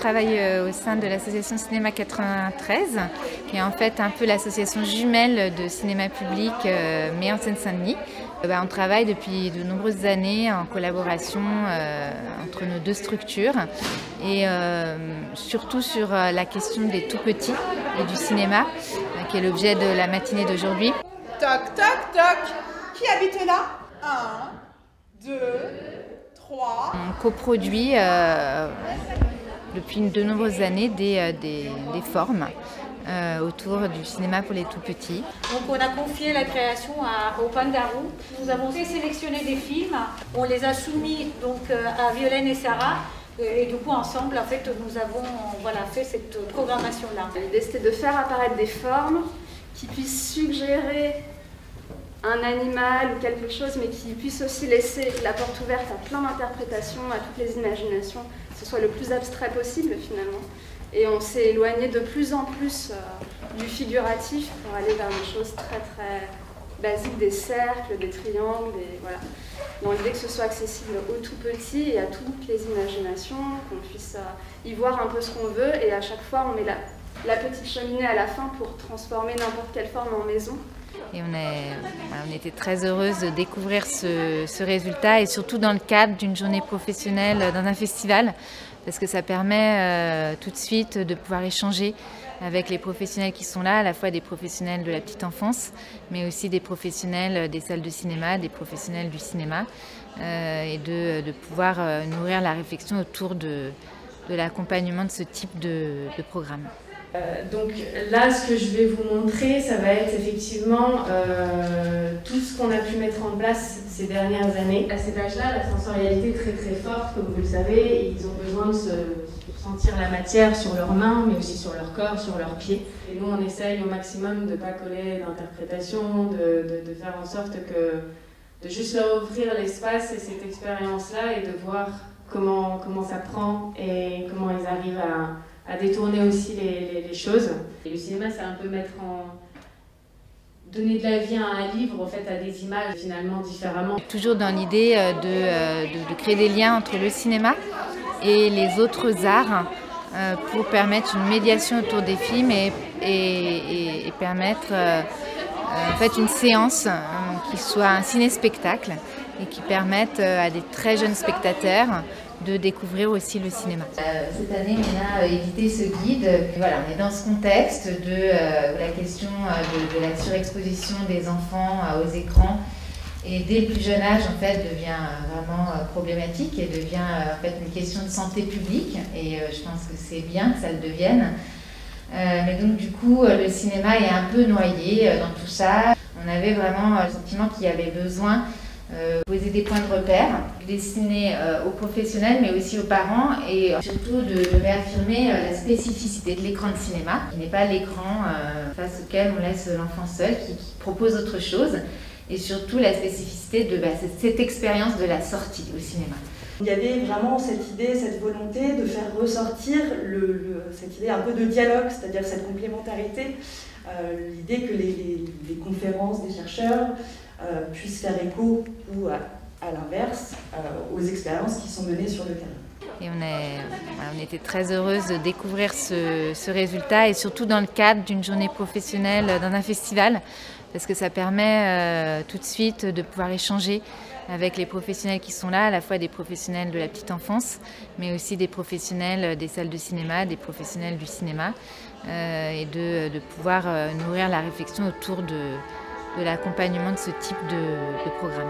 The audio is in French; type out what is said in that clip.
travaille au sein de l'association Cinéma 93, qui est en fait un peu l'association jumelle de cinéma public, mais en Seine-Saint-Denis. On travaille depuis de nombreuses années en collaboration entre nos deux structures et surtout sur la question des tout-petits et du cinéma, qui est l'objet de la matinée d'aujourd'hui. Toc, toc, toc. Qui habite là? 1, 2, 3. On coproduit depuis de nombreuses années des formes autour du cinéma pour les tout-petits. Donc on a confié la création au Pandarou. Nous avons fait sélectionner des films, on les a soumis donc à Violaine et Sarah. Et du coup, ensemble, en fait, nous avons fait cette programmation-là. L'idée, c'était de faire apparaître des formes qui puissent suggérer un animal ou quelque chose, mais qui puisse aussi laisser la porte ouverte à plein d'interprétations, à toutes les imaginations, que ce soit le plus abstrait possible finalement. Et on s'est éloigné de plus en plus du figuratif pour aller vers des choses très très basiques, des cercles, des triangles, voilà. Dans l'idée que ce soit accessible aux tout petits et à toutes les imaginations, qu'on puisse y voir un peu ce qu'on veut, et à chaque fois on met la petite cheminée à la fin pour transformer n'importe quelle forme en maison. Et on était très heureuse de découvrir ce résultat, et surtout dans le cadre d'une journée professionnelle dans un festival, parce que ça permet tout de suite de pouvoir échanger avec les professionnels qui sont là, à la fois des professionnels de la petite enfance, mais aussi des professionnels des salles de cinéma, des professionnels du cinéma, et de pouvoir nourrir la réflexion autour de l'accompagnement de ce type de programme. Donc là, ce que je vais vous montrer, ça va être effectivement tout ce qu'on a pu mettre en place ces dernières années. À cet âge-là, la sensorialité est très très forte, comme vous le savez, et ils ont besoin de se sentir la matière sur leurs mains, mais aussi sur leur corps, sur leurs pieds. Et nous, on essaye au maximum de ne pas coller d'interprétation, de faire en sorte de juste leur offrir l'espace et cette expérience-là, et de voir comment ça prend et comment ils arrivent à détourner aussi les choses. Et le cinéma, c'est un peu donner de la vie à un livre, en fait, à des images finalement différemment. Toujours dans l'idée de créer des liens entre le cinéma et les autres arts pour permettre une médiation autour des films et permettre en fait une séance qui soit un ciné-spectacle et qui permette à des très jeunes spectateurs de découvrir aussi le cinéma. Cette année, on a édité ce guide. Voilà, on est dans ce contexte de la question de la surexposition des enfants aux écrans. Et dès le plus jeune âge, en fait, devient vraiment problématique et devient en fait une question de santé publique. Et je pense que c'est bien que ça le devienne. Mais donc, du coup, le cinéma est un peu noyé dans tout ça. On avait vraiment le sentiment qu'il y avait besoin poser des points de repère, dessiner aux professionnels mais aussi aux parents, et surtout de réaffirmer la spécificité de l'écran de cinéma, qui n'est pas l'écran face auquel on laisse l'enfant seul, qui propose autre chose, et surtout la spécificité de cette expérience de la sortie au cinéma. Il y avait vraiment cette idée, cette volonté de faire ressortir cette idée un peu de dialogue, c'est-à-dire cette complémentarité, l'idée que les conférences des chercheurs puissent faire écho ou à l'inverse aux expériences qui sont menées sur le terrain. Et on était très heureuse de découvrir ce résultat, et surtout dans le cadre d'une journée professionnelle dans un festival, parce que ça permet tout de suite de pouvoir échanger avec les professionnels qui sont là, à la fois des professionnels de la petite enfance, mais aussi des professionnels des salles de cinéma, des professionnels du cinéma, et de pouvoir nourrir la réflexion autour de l'accompagnement de ce type de programme.